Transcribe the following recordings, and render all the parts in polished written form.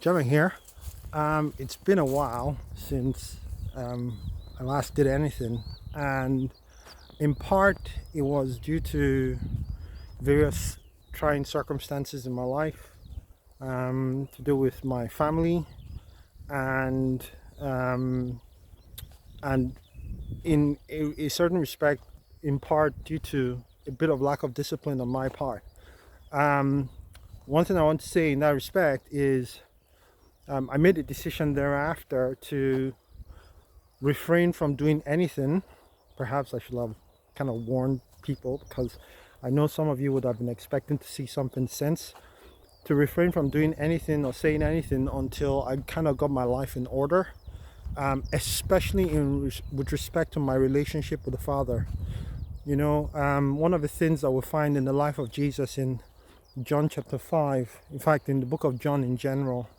Jeremy here. It's been a while since I last did anything, and in part it was due to various trying circumstances in my life, to do with my family, and um, and in a certain respect, in part due to a bit of lack of discipline on my part. Um, One thing I want to say in that respect is I made a decision thereafter to refrain from doing anything. Perhaps I should have kind of warned people, because I know some of you would have been expecting to see something since. To refrain from doing anything or saying anything until I kind of got my life in order, especially with respect to my relationship with the Father. One of the things that we find in the life of Jesus in John chapter 5, in fact, in the book of John in general,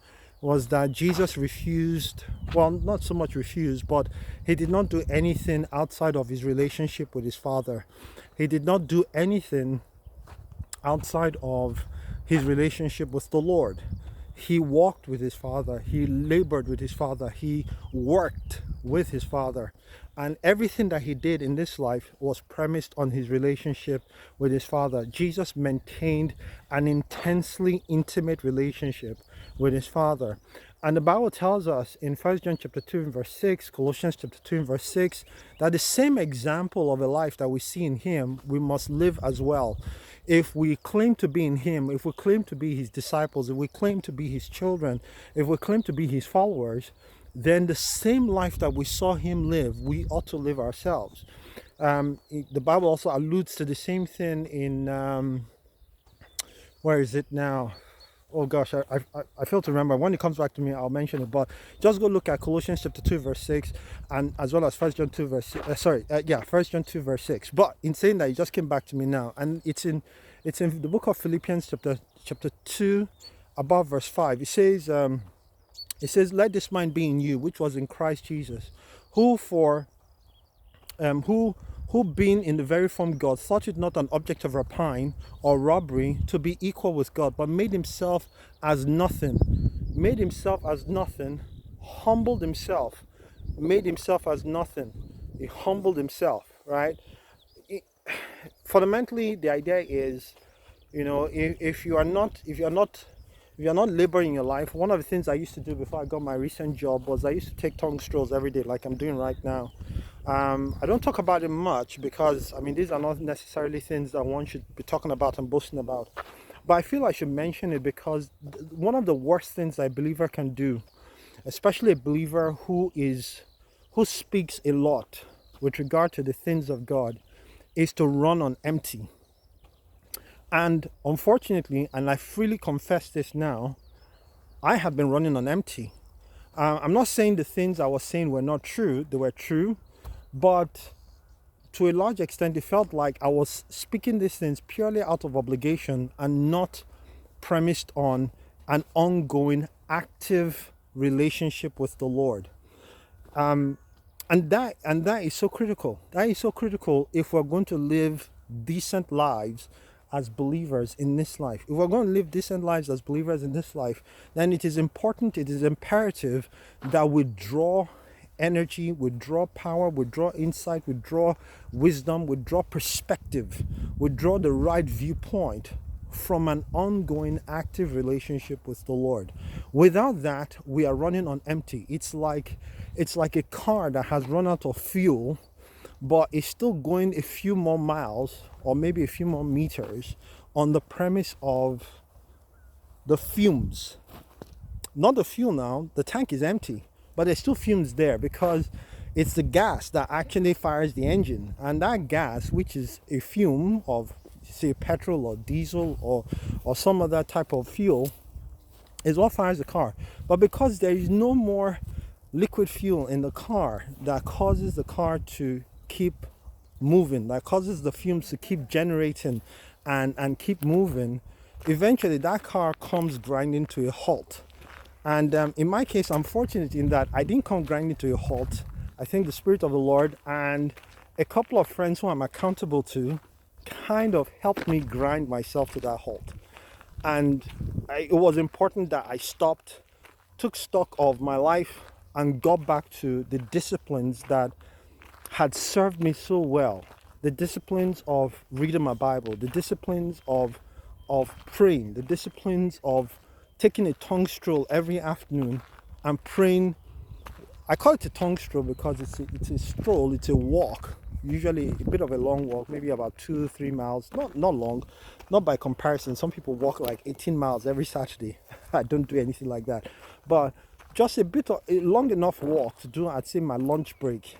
was that Jesus refused, well, not so much refused, but he did not do anything outside of his relationship with his Father. He did not do anything outside of his relationship with the Lord. He walked with his Father, he labored with his Father, he worked with his Father. And everything that he did in this life was premised on his relationship with his Father. Jesus maintained an intensely intimate relationship with his Father. And the Bible tells us in 1 John chapter 2 and verse 6, Colossians chapter 2 and verse 6, that the same example of a life that we see in him, we must live as well. If we claim to be in him, if we claim to be his disciples, if we claim to be his children, if we claim to be his followers, then the same life that we saw him live, we ought to live ourselves. The Bible also alludes to the same thing in, where is it now? Oh gosh, I fail to remember. When it comes back to me, I'll mention it. But just go look at Colossians chapter 2 verse 6, and as well as 1 John 2 verse 1 John 2 verse 6. But in saying that, it just came back to me now, and it's in the book of Philippians chapter 2, above verse 5. It says, let this mind be in you, which was in Christ Jesus, who being in the very form of God, thought it not an object of rapine or robbery to be equal with God, but made himself as nothing, humbled himself, made himself as nothing. He humbled himself, right? Fundamentally, the idea is, if you're not laboring in your life. One of the things I used to do before I got my recent job was I used to take tongue strolls every day, like I'm doing right now. I don't talk about it much because, these are not necessarily things that one should be talking about and boasting about. But I feel I should mention it because one of the worst things that a believer can do, especially a believer who speaks a lot with regard to the things of God, is to run on empty. And unfortunately, and I freely confess this now, I have been running on empty. I'm not saying the things I was saying were not true. They were true. But to a large extent, it felt like I was speaking these things purely out of obligation and not premised on an ongoing, active relationship with the Lord. And that is so critical. That is so critical if we're going to live decent lives as believers in this life. If we're going to live decent lives as believers in this life, then it is important, it is imperative that we draw energy, we draw power, we draw insight, we draw wisdom, we draw perspective, we draw the right viewpoint from an ongoing active relationship with the Lord. Without that, we are running on empty. It's like a car that has run out of fuel, but is still going a few more miles or maybe a few more meters on the premise of the fumes. Not the fuel now, the tank is empty, but there's still fumes there because it's the gas that actually fires the engine. And that gas, which is a fume of, say, petrol or diesel or some other type of fuel, is what fires the car. But because there is no more liquid fuel in the car that causes the car to keep moving, that causes the fumes to keep generating and keep moving, eventually that car comes grinding to a halt. And in my case, I'm fortunate in that I didn't come grinding to a halt. I think the Spirit of the Lord and a couple of friends who I'm accountable to kind of helped me grind myself to that halt. And it was important that I stopped took stock of my life and got back to the disciplines that had served me so well. The disciplines of reading my Bible, the disciplines of praying, the disciplines of taking a tongue stroll every afternoon and praying. I call it a tongue stroll because it's a stroll, it's a walk, usually a bit of a long walk, maybe about 2-3 miles, not long, not by comparison. Some people walk like 18 miles every Saturday. I don't do anything like that, but just a bit of a long enough walk to do, I'd say, my lunch break,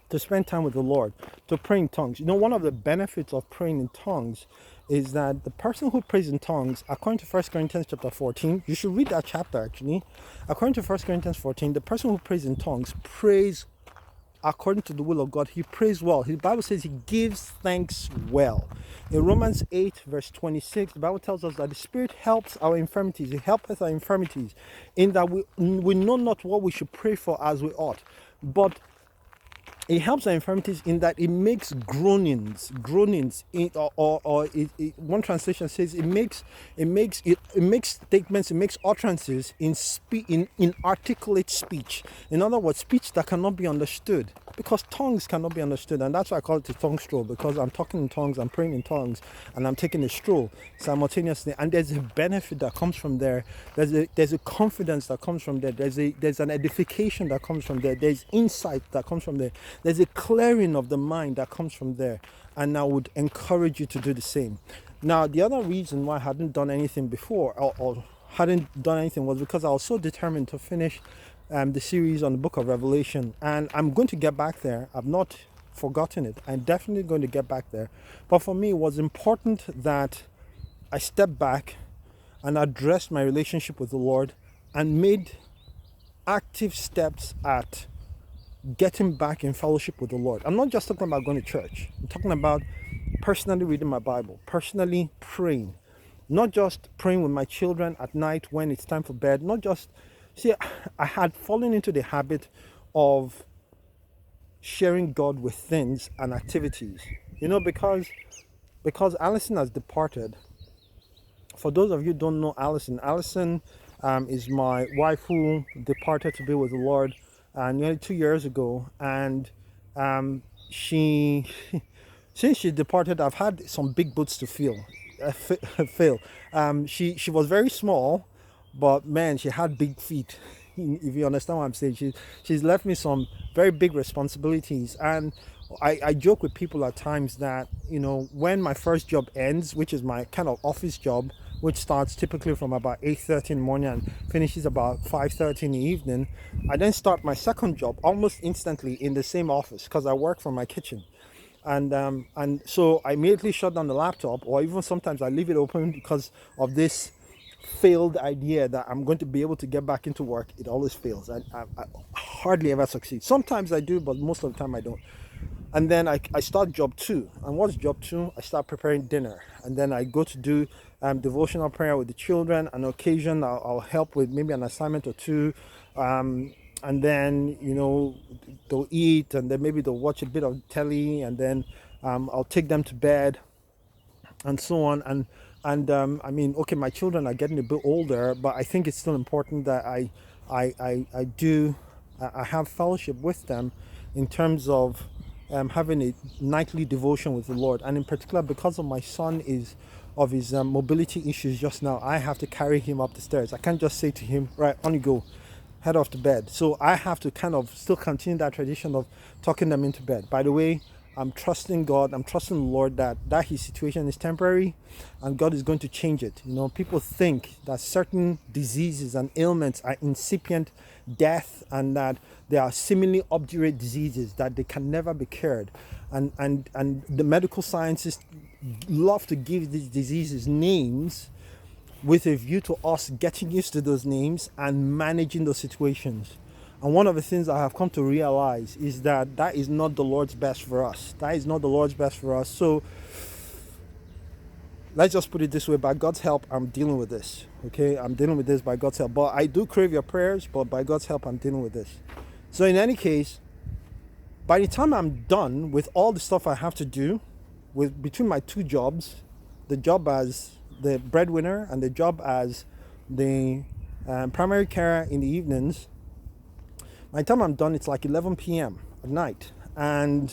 to spend time with the Lord, to pray in tongues. You know, one of the benefits of praying in tongues is that the person who prays in tongues, according to 1 Corinthians chapter 14, you should read that chapter actually. According to 1 Corinthians 14, the person who prays in tongues prays according to the will of God. He prays well. His Bible says he gives thanks well. In Romans 8 verse 26, the Bible tells us that the Spirit helps our infirmities. He helpeth our infirmities, in that we know not what we should pray for as we ought. But it helps our infirmities in that it makes groanings in, one translation says it makes statements, it makes utterances in articulate speech. In other words, speech that cannot be understood, because tongues cannot be understood. And that's why I call it a tongue stroll, because I'm talking in tongues, I'm praying in tongues, and I'm taking a stroll simultaneously. And there's a benefit that comes from there. There's a confidence that comes from there. There's an edification that comes from there. There's insight that comes from there. There's a clearing of the mind that comes from there. And I would encourage you to do the same. Now, the other reason why I hadn't done anything before, or hadn't done anything, was because I was so determined to finish the series on the book of Revelation. And I'm going to get back there. I've not forgotten it. I'm definitely going to get back there. But for me, it was important that I stepped back and addressed my relationship with the Lord and made active steps at getting back in fellowship with the Lord. I'm not just talking about going to church. I'm talking about personally reading my Bible, personally praying, not just praying with my children at night when it's time for bed, not just, see, I had fallen into the habit of sharing God with things and activities, you know, because Allison has departed. For those of you who don't know Allison is my wife who departed to be with the Lord nearly 2 years ago. And she since she departed, I've had some big boots to fill. She was very small, but man, she had big feet. If you understand what I'm saying, she's left me some very big responsibilities. And I joke with people at times that, you know, when my first job ends, which is my kind of office job, which starts typically from about 8:30 in the morning and finishes about 5:30 in the evening, I then start my second job almost instantly in the same office, because I work from my kitchen. And so I immediately shut down the laptop, or even sometimes I leave it open because of this failed idea that I'm going to be able to get back into work. It always fails. I hardly ever succeed. Sometimes I do, but most of the time I don't. And then I start job 2. And what's job 2? I start preparing dinner. And then I go to do devotional prayer with the children. On occasion, I'll help with maybe an assignment or two. And then, you know, they'll eat, and then maybe they'll watch a bit of telly, and then I'll take them to bed, and so on. And I mean, okay, my children are getting a bit older, but I think it's still important that I have fellowship with them in terms of having a nightly devotion with the Lord. And in particular, because of my son his mobility issues just now, I have to carry him up the stairs. I can't just say to him, right, on you go, head off to bed. So I have to kind of still continue that tradition of talking them into bed. By the way, I'm trusting God, I'm trusting the Lord that his situation is temporary, and God is going to change it. You know, people think that certain diseases and ailments are incipient death, and that they are seemingly obdurate diseases that they can never be cured. And the medical scientists love to give these diseases names with a view to us getting used to those names and managing those situations. And one of the things I have come to realize is that is not the Lord's best for us. That is not the Lord's best for us. So let's just put it this way: by God's help, I'm dealing with this. Okay, I'm dealing with this by God's help. But I do crave your prayers, but by God's help, I'm dealing with this. So in any case, by the time I'm done with all the stuff I have to do between my 2 jobs, the job as the breadwinner and the job as the primary care in the evenings. By the time I'm done, it's like 11 p.m. at night, and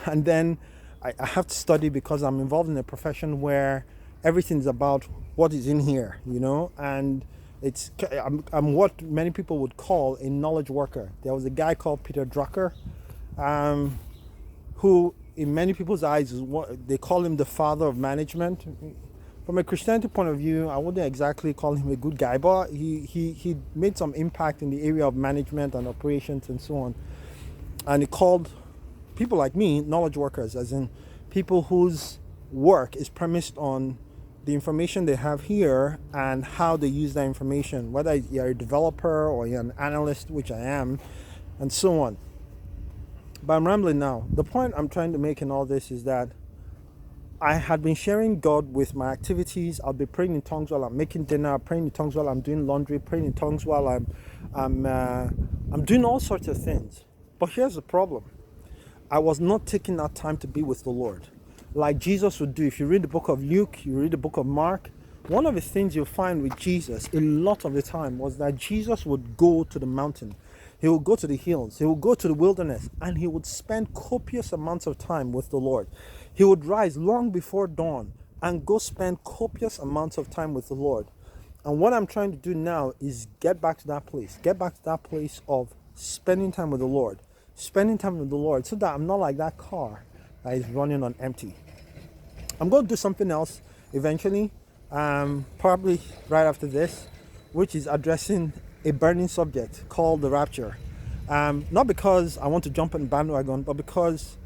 then I have to study because I'm involved in a profession where everything's about what is in here, and I'm what many people would call a knowledge worker. There was a guy called Peter Drucker, who in many people's eyes is what they call him the father of management. From a Christianity point of view, I wouldn't exactly call him a good guy, but he made some impact in the area of management and operations and so on. And he called people like me knowledge workers, as in people whose work is premised on the information they have here and how they use that information, whether you're a developer or you're an analyst, which I am, and so on. But I'm rambling now. The point I'm trying to make in all this is that I had been sharing God with my activities. I'll be praying in tongues while I'm making dinner, praying in tongues while I'm doing laundry, praying in tongues while I'm doing all sorts of things. But here's the problem. I was not taking that time to be with the Lord like Jesus would do. If you read the book of Luke, you read the book of Mark, one of the things you'll find with Jesus a lot of the time was that Jesus would go to the mountain. He would go to the hills. He would go to the wilderness, and he would spend copious amounts of time with the Lord. He would rise long before dawn and go spend copious amounts of time with the Lord. And what I'm trying to do now is get back to that place of spending time with the Lord, so that I'm not like that car that is running on empty. I'm going to do something else eventually, probably right after this, which is addressing a burning subject called the rapture. Not because I want to jump on the bandwagon, but because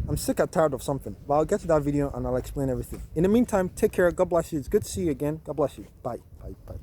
I'm sick and tired of something. But I'll get to that video and I'll explain everything. In the meantime, take care. God bless you. It's good to see you again. God bless you. Bye. Bye. Bye.